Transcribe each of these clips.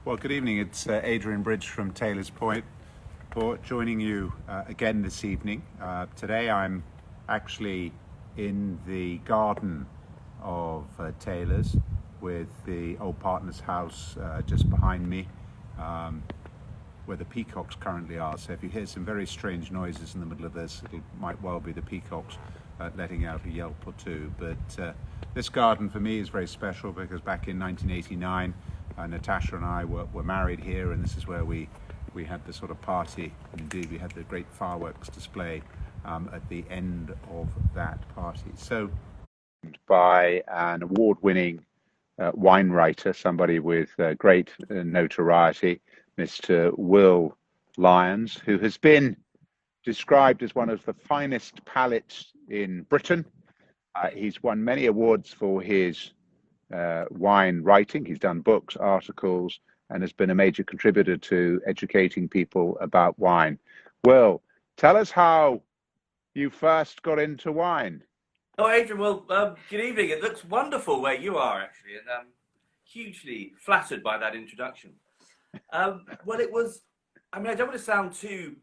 Well, good evening. It's Adrian Bridge from Taylor's Point, Port, joining you again this evening. Today I'm actually in the garden of Taylor's with the old partner's house just behind me, where the peacocks currently are. So if you hear some very strange noises in the middle of this, it might well be the peacocks letting out a yelp or two. But this garden for me is very special because back in 1989, Natasha and I were married here, and this is where we had the sort of party. Indeed, we had the great fireworks display at the end of that party. So, by an award-winning wine writer, somebody with great notoriety, Mr. Will Lyons, who has been described as one of the finest palates in Britain. He's won many awards for his wine writing. He's done books, articles, and has been a major contributor to educating people about wine. Will, tell us how you first got into wine. Oh, Adrian, well, good evening. It looks wonderful where you are, actually, and I'm hugely flattered by that introduction. Well, it was, I mean, I don't want to sound too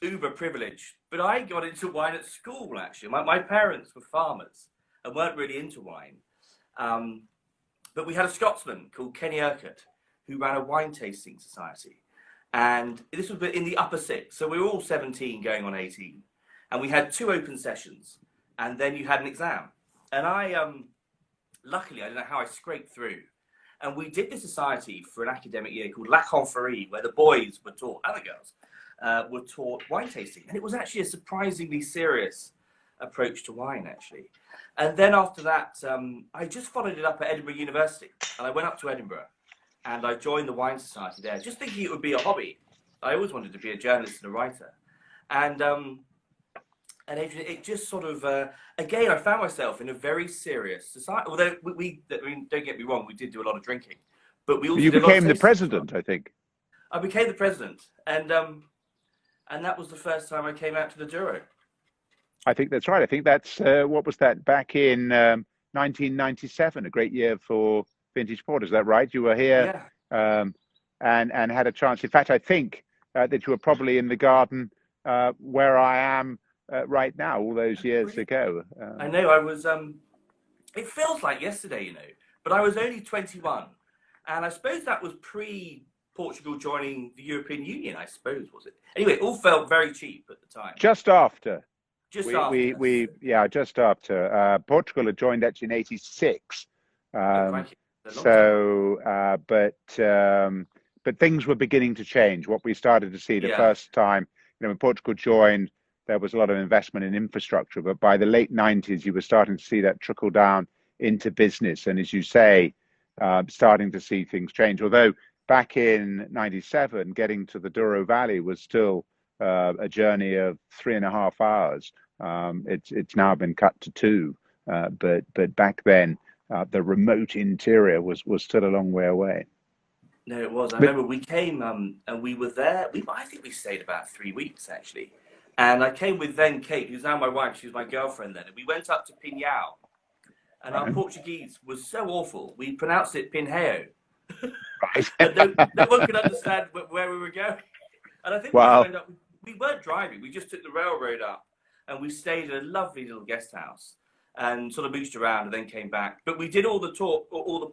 uber privileged, but I got into wine at school, actually. My parents were farmers and weren't really into wine. But we had a Scotsman called Kenny Urquhart who ran a wine tasting society. And this was in the upper six. So we were all 17 going on 18. And we had 2 open sessions. And then you had an exam. And luckily, I don't know how I scraped through. And we did this society for an academic year called La Conferie, where the boys were taught, and the girls, were taught wine tasting. And it was actually a surprisingly serious approach to wine, actually. And then after that, I just followed it up at Edinburgh University. And I went up to Edinburgh and I joined the wine society there, just thinking it would be a hobby. I always wanted to be a journalist and a writer. And Adrian, it just sort of, again, I found myself in a very serious society. Although I mean, don't get me wrong, we did do a lot of drinking. But we also You did a lot of became the tasting president, as well. I think. I became the president. And that was the first time I came out to the Douro. I think that's right. I think that's, what was that, back in 1997, a great year for vintage port. Is that right? You were here and had a chance. In fact, I think that you were probably in the garden where I am right now, all those years ago. I know, I was, it feels like yesterday, you know, but I was only 21. And I suppose that was pre-Portugal joining the European Union, I suppose, was it? Anyway, it all felt very cheap at the time. Just after. Just after. Just after. Portugal had joined actually in '86. But things were beginning to change. What we started to see the first time, you know, when Portugal joined, there was a lot of investment in infrastructure. But by the late '90s, you were starting to see that trickle down into business. And as you say, starting to see things change. Although back in '97, getting to the Douro Valley was still a journey of 3.5 hours. It's now been cut to 2, but back then the remote interior was still a long way away. No, it was. I remember we came and we were there. I think we stayed about 3 weeks actually. And I came with then Kate, who's now my wife. She was my girlfriend then. And we went up to Pinhão, and our Portuguese was so awful. We pronounced it Pinhão. Right. And no one could understand where we were going. And I think we weren't driving. We just took the railroad up. And we stayed at a lovely little guest house and sort of mooched around and then came back. But we did all the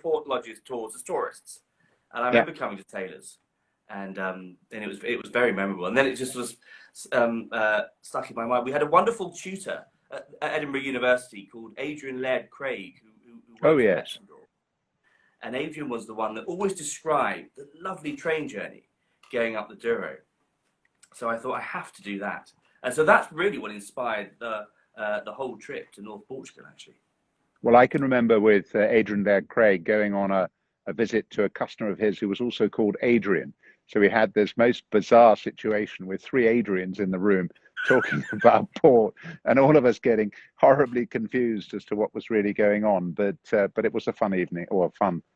port lodges tours as tourists. And I remember coming to Taylor's, and it was very memorable. And then it just was stuck in my mind. We had a wonderful tutor at Edinburgh University called Adrian Craig, who worked at Metzendahl. And Adrian was the one that always described the lovely train journey going up the Douro. So I thought I have to do that. And so that's really what inspired the whole trip to North Portugal, actually. Well, I can remember with Adrian Craig going on a visit to a customer of his who was also called Adrian. So we had this most bizarre situation with 3 Adrians in the room talking about port, and all of us getting horribly confused as to what was really going on. But it was a fun evening, or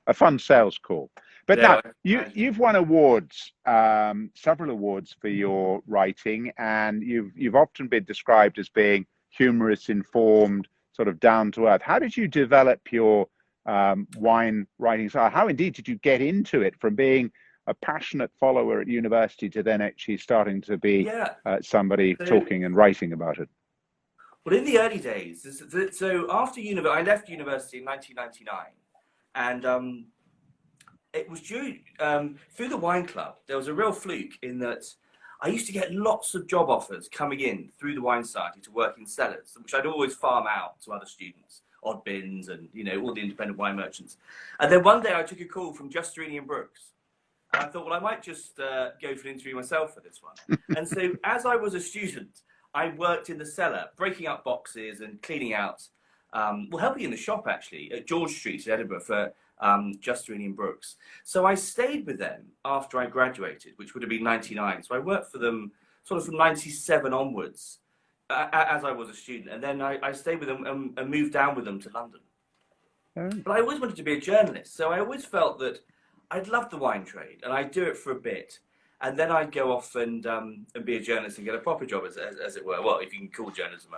a fun sales call. But now you've won awards, several awards for your writing, and you've often been described as being humorous, informed, sort of down to earth. How did you develop your wine writing style? How indeed did you get into it from being a passionate follower at university to then actually starting to be Yeah. somebody So, talking and writing about it? well, in the early days, so after I left university in 1999, and it was through the wine club. There was a real fluke in that I used to get lots of job offers coming in through the wine society to work in cellars, which I'd always farm out to other students, odd bins, and all the independent wine merchants. And then one day I took a call from Justerini and Brooks, and I thought, well, I might just go for an interview myself for this one. And so, as I was a student, I worked in the cellar, breaking up boxes and cleaning out, helping in the shop actually at George Street in Edinburgh for Justerini and Brooks. So I stayed with them after I graduated, which would have been 99. So I worked for them sort of from 97 onwards as I was a student. And then I stayed with them and moved down with them to London. Oh. But I always wanted to be a journalist. So I always felt that I'd love the wine trade and I'd do it for a bit. And then I'd go off and be a journalist and get a proper job, as it were. Well, if you can call journalism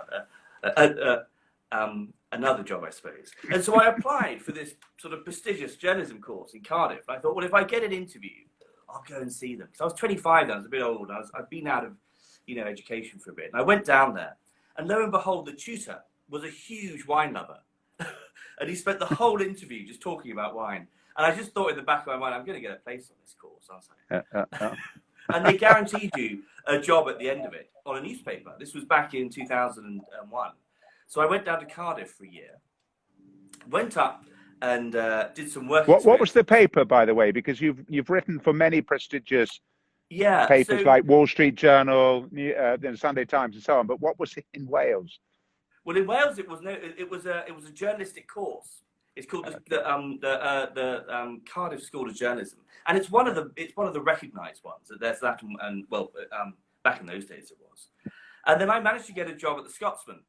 another job, I suppose. And so I applied for this sort of prestigious journalism course in Cardiff. And I thought, well, if I get an interview, I'll go and see them. Because I was 25 then, I was a bit old. I'd been out of, education for a bit. And I went down there, and lo and behold, the tutor was a huge wine lover. And he spent the whole interview just talking about wine. And I just thought in the back of my mind, I'm going to get a place on this course, aren't I? And they guaranteed you a job at the end of it on a newspaper. This was back in 2001. So I went down to Cardiff for a year, went up and did some work. What was the paper, by the way? Because you've written for many prestigious papers like Wall Street Journal, the Sunday Times, and so on. But what was it in Wales? Well, in Wales, it was a journalistic course. It's called the Cardiff School of Journalism, and it's one of the recognised ones. There's that, and back in those days it was. And then I managed to get a job at the Scotsman,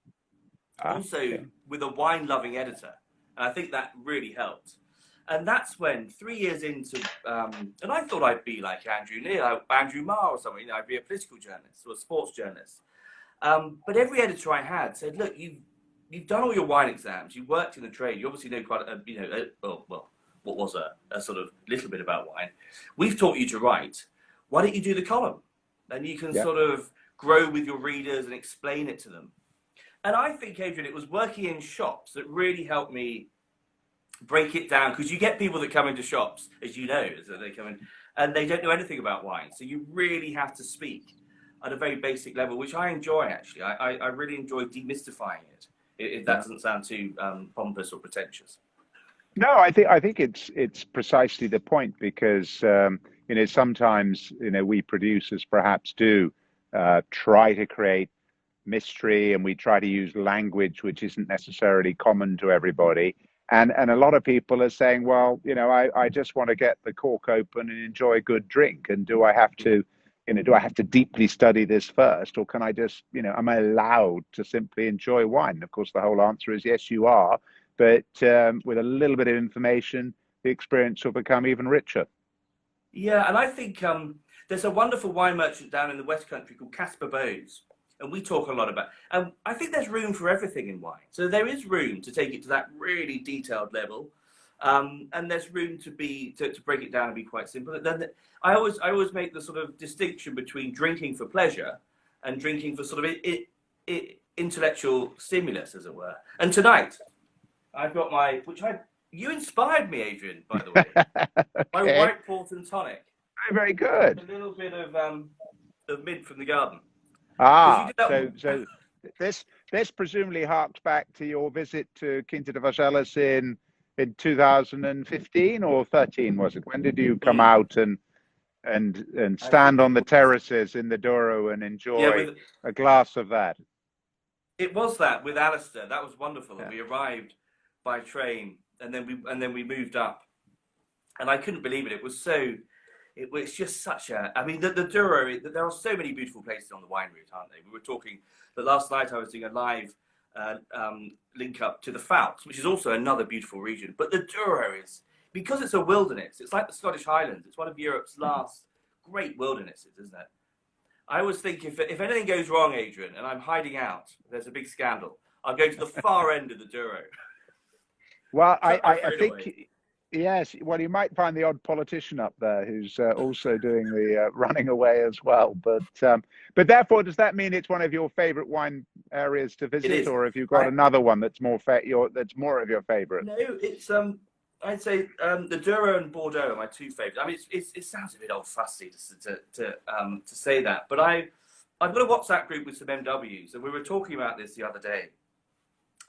with a wine-loving editor, and I think that really helped. And that's when 3 years into, and I thought I'd be like Andrew Neil, Andrew Marr or something. I'd be a political journalist or a sports journalist. But every editor I had said, look, you've done all your wine exams, you worked in the trade, you obviously know quite what was a sort of little bit about wine. We've taught you to write. Why don't you do the column? Then you can sort of grow with your readers and explain it to them. And I think, Adrian, it was working in shops that really helped me break it down, because you get people that come into shops, as you know, so they come in and they don't know anything about wine. So you really have to speak at a very basic level, which I enjoy, actually. I really enjoy demystifying it, if that doesn't sound too pompous or pretentious. No, I think it's precisely the point, because sometimes we producers perhaps do try to create mystery, and we try to use language which isn't necessarily common to everybody. And a lot of people are saying, well, I just want to get the cork open and enjoy a good drink. And do I have to deeply study this first, or can I just, am I allowed to simply enjoy wine? And of course, the whole answer is yes, you are. But with a little bit of information, the experience will become even richer. Yeah, and I think there's a wonderful wine merchant down in the West Country called Caspar Bowes, and we talk a lot about. And I think there's room for everything in wine. So there is room to take it to that really detailed level, and there's room to break it down and be quite simple. Then I always make the sort of distinction between drinking for pleasure and drinking for sort of intellectual stimulus, as it were. And tonight, I've got you inspired me, Adrian, by the way. My white port and tonic. Very good. A little bit of mint from the garden. So this presumably harks back to your visit to Quinta de Vargelas in 2015 or 13, was it? When did you come out and stand on the terraces in the Douro and enjoy a glass of that? It was that with Alistair. That was wonderful. Yeah. We arrived by train, and then we moved up, and I couldn't believe it. It was just such a. I mean, the Douro. There are so many beautiful places on the wine route, aren't they? We were talking that last night. I was doing a live link up to the Pfalz, which is also another beautiful region. But the Douro is, because it's a wilderness. It's like the Scottish Highlands. It's one of Europe's last great wildernesses, isn't it? I always think if anything goes wrong, Adrian, and I'm hiding out, there's a big scandal, I'll go to the far end of the Douro. Well, I think Yes, well, you might find the odd politician up there who's also doing the running away as well. But therefore, does that mean it's one of your favorite wine areas to It visit, is. or have you got I another one that's that's more of your favorite? No, it's I'd say the Douro and Bordeaux are my two favorites. I mean, it sounds a bit old fussy to say that, but I've got a WhatsApp group with some MWs, and we were talking about this the other day.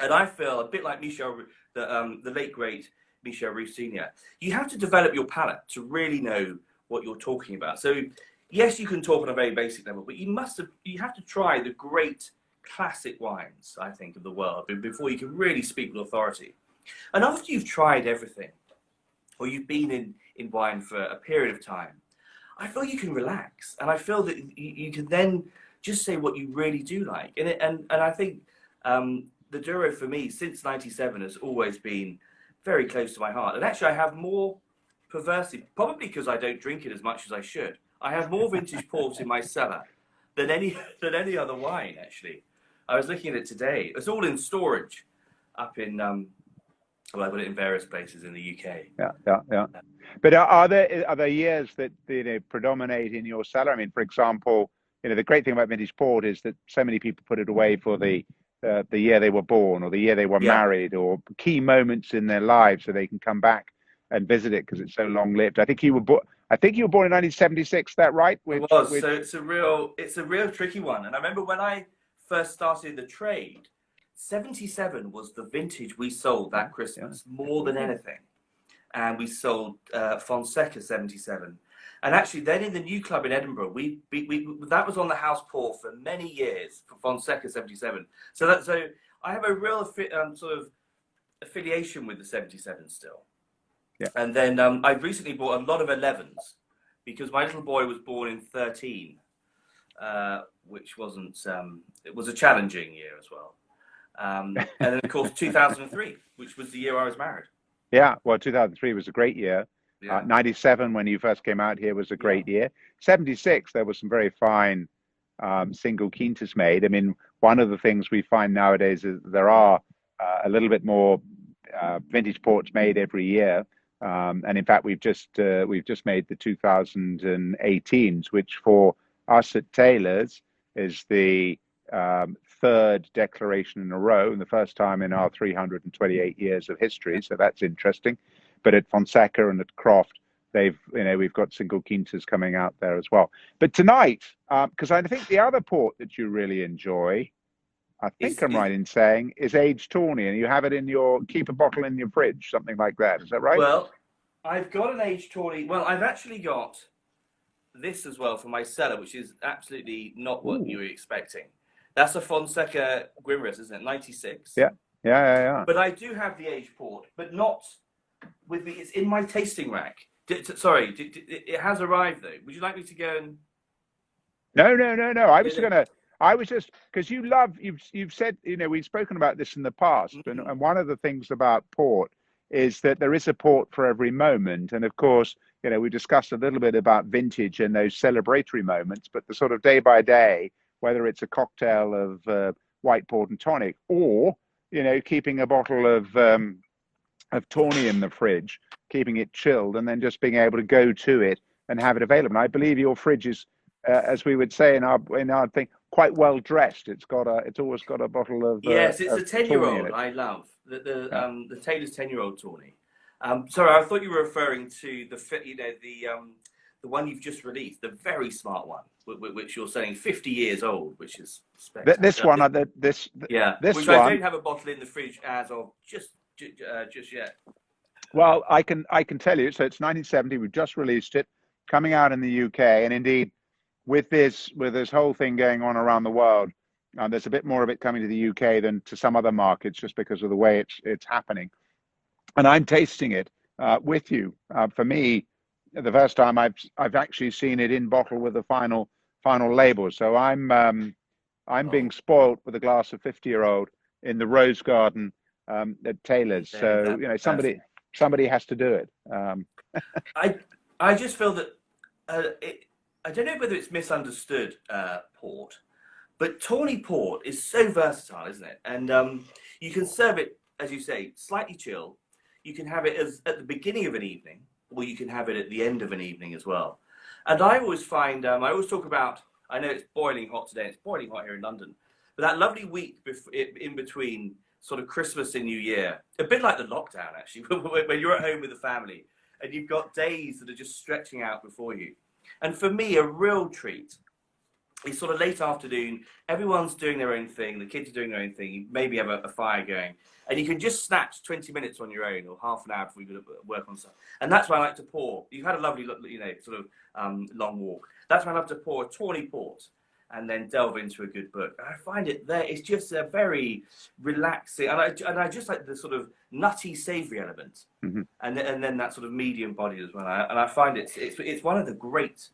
And I feel a bit like the late great Michel Roux Senior. You have to develop your palate to really know what you're talking about. So yes, you can talk on a very basic level, but you have to try the great classic wines, I think, of the world before you can really speak with authority. And after you've tried everything, or you've been in wine for a period of time, I feel you can relax, and I feel that you can then just say what you really do like. And I think the Douro for me since '97 has always been very close to my heart. And actually, I have more, perversely, probably because I don't drink it as much as I should, I have more vintage port in my cellar than any other wine. Actually, I was looking at it today. It's all in storage up in well, I've got it in various places in the UK. Yeah. But are there years that predominate in your cellar? I mean, for example, the great thing about vintage port is that so many people put it away for the year they were born, or the year they were Yeah. married, or key moments in their lives, so they can come back and visit it because it's so long lived. I think you were born in 1976. Is that right? So it's a real tricky one. And I remember when I first started the trade, 77 was the vintage we sold that Christmas more than anything. And we sold Fonseca 77. And actually then in the new club in Edinburgh, we that was on the house pour for many years for Fonseca 77. So I have a real sort of affiliation with the 77 still. Yeah. And then I recently bought a lot of 11s because my little boy was born in 13, which wasn't, it was a challenging year as well. And then, of course, 2003, which was the year I was married. Yeah, well, 2003 was a great year. Yeah. 97, when you first came out here, was a great year. 76, there was some very fine single quintas made. I mean, one of the things we find nowadays is there are a little bit more vintage ports made every year. And in fact, we've just made the 2018s, which for us at Taylor's is the third declaration in a row, and the first time in our 328 years of history. So that's interesting. But at Fonseca and at Croft, we've got single quintas coming out there as well. But tonight, because I think the other port that you really enjoy, I think I'm right in saying, is aged tawny, and you have it keep a bottle in your fridge, something like that. Is that right? Well, I've got an aged tawny. Well, I've actually got this as well for my cellar, which is absolutely not what you were expecting. That's a Fonseca Grimris, isn't it? 96. Yeah. But I do have the aged port, but not with me. It's in my tasting rack. Sorry, it has arrived though. Would you like me to go and? No. I was just because you've said, we've spoken about this in the past, and one of the things about port is that there is a port for every moment. And of course, we discussed a little bit about vintage and those celebratory moments, but the sort of day by day, whether it's a cocktail of white port and tonic, or keeping a bottle of tawny in the fridge, keeping it chilled, and then just being able to go to it and have it available. And I believe your fridge is, as we would say in our thing, quite well dressed. It's always got a bottle of yes, it's a 10-year-old. I love the Taylor's 10-year-old tawny. Sorry, I thought you were referring to the one you've just released, the very smart one, which you're saying 50 years old, which is spectacular. This one, which I don't have a bottle in the fridge as of just yet. Well, I can tell you. So it's 1970. We've just released it, coming out in the UK, and indeed, with this whole thing going on around the world, there's a bit more of it coming to the UK than to some other markets, just because of the way it's happening. And I'm tasting it with you. For me, the first time I've actually seen it in bottle with the final label. So I'm being spoilt with a glass of 50-year-old in the Rose Garden at Taylor's. So somebody has to do it. I just feel that I don't know whether it's misunderstood port, but tawny port is so versatile, isn't it? And you can serve it, as you say, slightly chilled. You can have it as at the beginning of an evening, or you can have it at the end of an evening as well. And I always find, I always talk about, I know it's boiling hot today, it's boiling hot here in London, but that lovely week in between sort of Christmas and New Year, a bit like the lockdown actually, when you're at home with the family and you've got days that are just stretching out before you. And for me, a real treat is sort of late afternoon, everyone's doing their own thing, the kids are doing their own thing, you maybe have a fire going, and you can just snatch 20 minutes on your own or half an hour before you go to work on stuff. And that's why I like to pour. You've had a lovely, sort of long walk. That's why I love to pour a tawny port and then delve into a good book. And I find it there, it's just a very relaxing, and I just like the sort of nutty, savoury element, Mm-hmm. and then that sort of medium body as well. And I find it's one of the great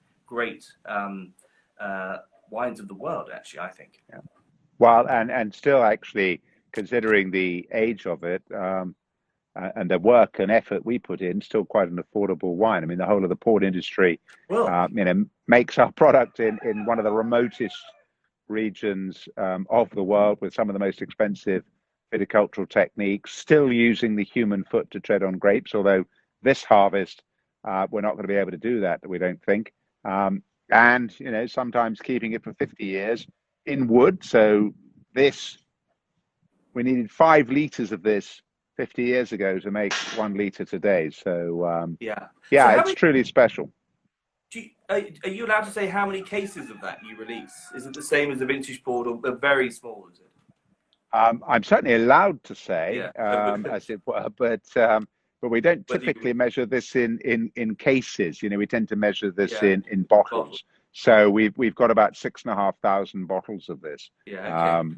wines of the world, actually, I think. Yeah. Well, and still actually considering the age of it, and the work and effort we put in, still quite an affordable wine. I mean, the whole of the port industry, Well, makes our product in one of the remotest regions of the world with some of the most expensive viticultural techniques, still using the human foot to tread on grapes, although this harvest, we're not going to be able to do that, we don't think. And, sometimes keeping it for 50 years in wood. So we needed 5 liters of this 50 years ago to make 1 liter today. So, yeah. yeah, So it's truly special. are you allowed to say how many cases of that you release? Is it the same as a vintage port, or very small, is it? I'm certainly allowed to say, Yeah. as it were, but we don't typically measure this in cases. We tend to measure this in bottles. So we've got about 6,500 bottles of this, Yeah. Okay.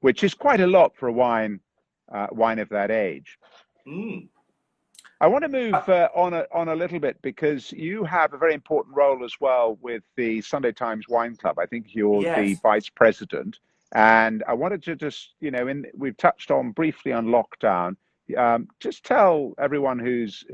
which is quite a lot for a wine of that age. Mm. I want to move on a little bit, because you have a very important role as well with the Sunday Times Wine Club. I think you're the Yes. vice president, and I wanted to just, we've touched on briefly on lockdown. Just tell everyone who's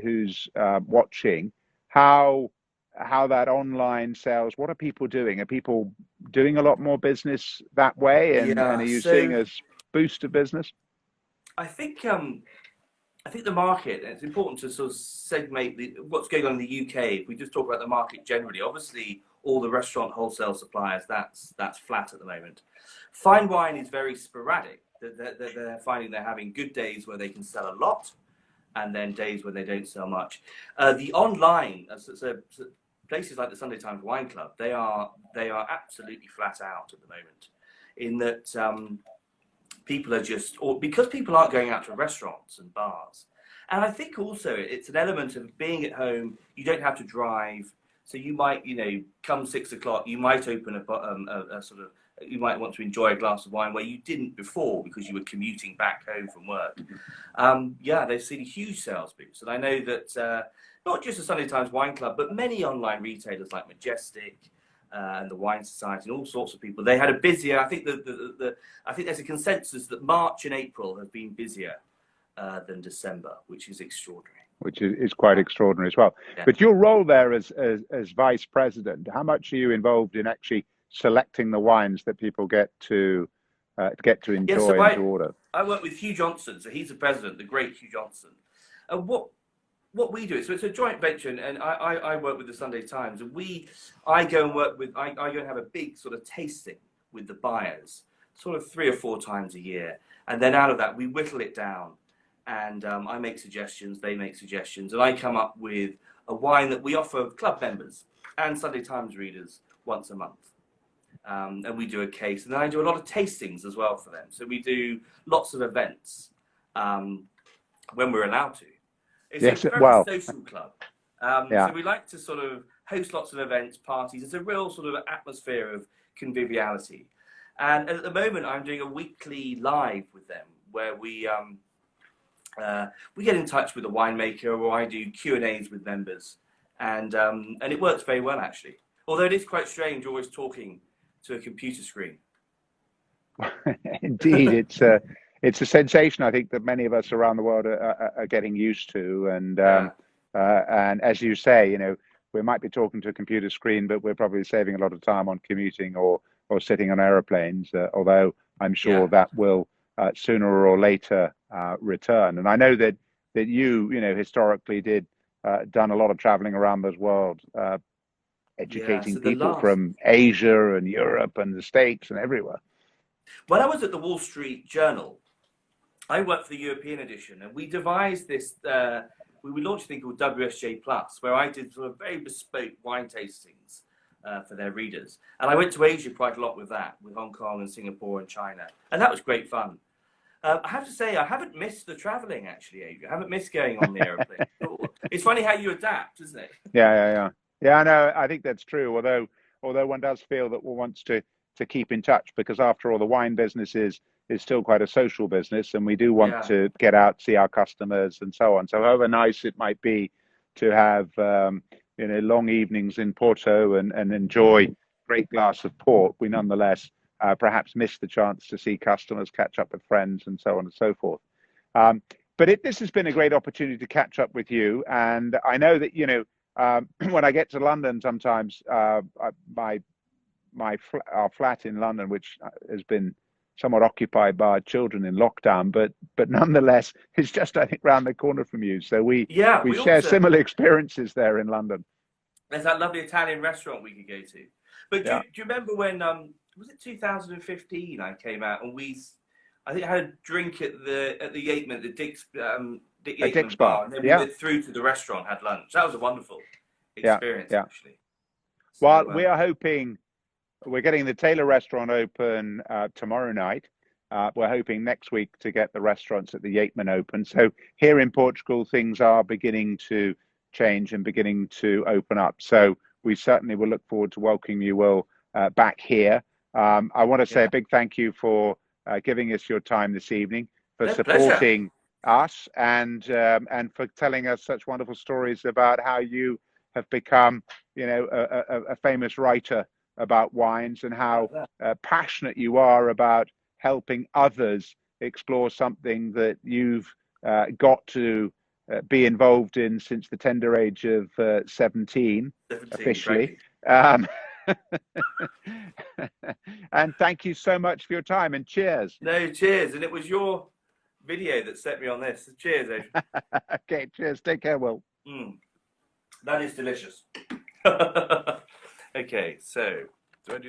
watching how that online sales. What are people doing? Are people doing a lot more business that way, and Yeah. are you So seeing a boost of business? I think the market, and it's important to sort of segment what's going on in the UK. If we just talk about the market generally, obviously all the restaurant wholesale suppliers, that's flat at the moment. Fine wine is very sporadic. They're finding they're having good days where they can sell a lot, and then days when they don't sell much. The online, so places like the Sunday Times Wine Club, they are absolutely flat out at the moment, in that people are just, or because people aren't going out to restaurants and bars. And I think also it's an element of being at home. You don't have to drive, so you might, come 6 o'clock, you might open a sort of, you might want to enjoy a glass of wine where you didn't before because you were commuting back home from work. They've seen a huge sales boost, and I know that not just the Sunday Times Wine Club, but many online retailers like Majestic and the Wine Society and all sorts of people. They had a busier. I think I think there's a consensus that March and April have been busier than December, which is extraordinary. Which is quite extraordinary as well. Yeah. But your role there as vice president, how much are you involved in actually selecting the wines that people get to enjoy and to order? I work with Hugh Johnson, so he's the president, the great Hugh Johnson. And what we do, so it's a joint venture, and I work with the Sunday Times, and I go and have a big sort of tasting with the buyers, sort of 3 or 4 times a year, and then out of that we whittle it down, and I make suggestions, they make suggestions, and I come up with a wine that we offer club members and Sunday Times readers once a month. And we do a case, and then I do a lot of tastings as well for them. So we do lots of events when we're allowed to. It's a very social club. So we like to sort of host lots of events, parties. It's a real sort of atmosphere of conviviality. And at the moment, I'm doing a weekly live with them where we get in touch with a winemaker, or I do Q&As with members, and it works very well actually. Although it is quite strange always talking to a computer screen. Indeed, it's a sensation I think that many of us around the world are getting used to, and as you say, we might be talking to a computer screen, but we're probably saving a lot of time on commuting or sitting on aeroplanes. Although I'm sure that will sooner or later return. And I know that that you know, historically done a lot of traveling around the world, Yeah. educating So the people last, from Asia and Europe and the States and everywhere. when I was at the Wall Street Journal, I worked for the European edition, and we devised this. We launched a thing called WSJ Plus, where I did sort of very bespoke wine tastings for their readers. And I went to Asia quite a lot with that, with Hong Kong and Singapore and China, and that was great fun. I have to say, I haven't missed the traveling, actually, Adrian. I haven't missed going on the aeroplane. It's funny how you adapt, isn't it? Yeah. I know. I think that's true. Although one does feel that one wants to keep in touch, because after all, the wine business is still quite a social business, and we do want Yeah. to get out, see our customers, and so on. So, however nice it might be to have you know, long evenings in Porto and enjoy a great glass of port, we nonetheless perhaps miss the chance to see customers, catch up with friends, and so on and so forth. But this has been a great opportunity to catch up with you, and I know that, you know, when I get to London, sometimes our flat in London, which has been somewhat occupied by our children in lockdown, but nonetheless, it's just, I think, round the corner from you. So we ought share to. similar experiences there in London. There's that lovely Italian restaurant we could go to. But Yeah. do you remember when, was it 2015 I came out and I think I had a drink at the Yateman, the Dick Dick's Yateman Bar. bar, and then we Yeah. went through to the restaurant, had lunch. That was a wonderful Yeah. experience, Yeah. actually. Well, So, we are hoping, we're getting the Taylor restaurant open tomorrow night. We're hoping next week to get the restaurants at the Yateman open. So here in Portugal, things are beginning to change and beginning to open up. So we certainly will look forward to welcoming you all back here. I want to say a big thank you for giving us your time this evening, for no, pleasure. supporting us, and for telling us such wonderful stories about how you have become, you know, a famous writer about wines, and how passionate you are about helping others explore something that you've got to be involved in since the tender age of 17, officially. And thank you so much for your time, and cheers. No, cheers. And it was your video that set me on this. Cheers, Adrian. Okay, cheers. Take care, Will. That is delicious. Okay, so do I do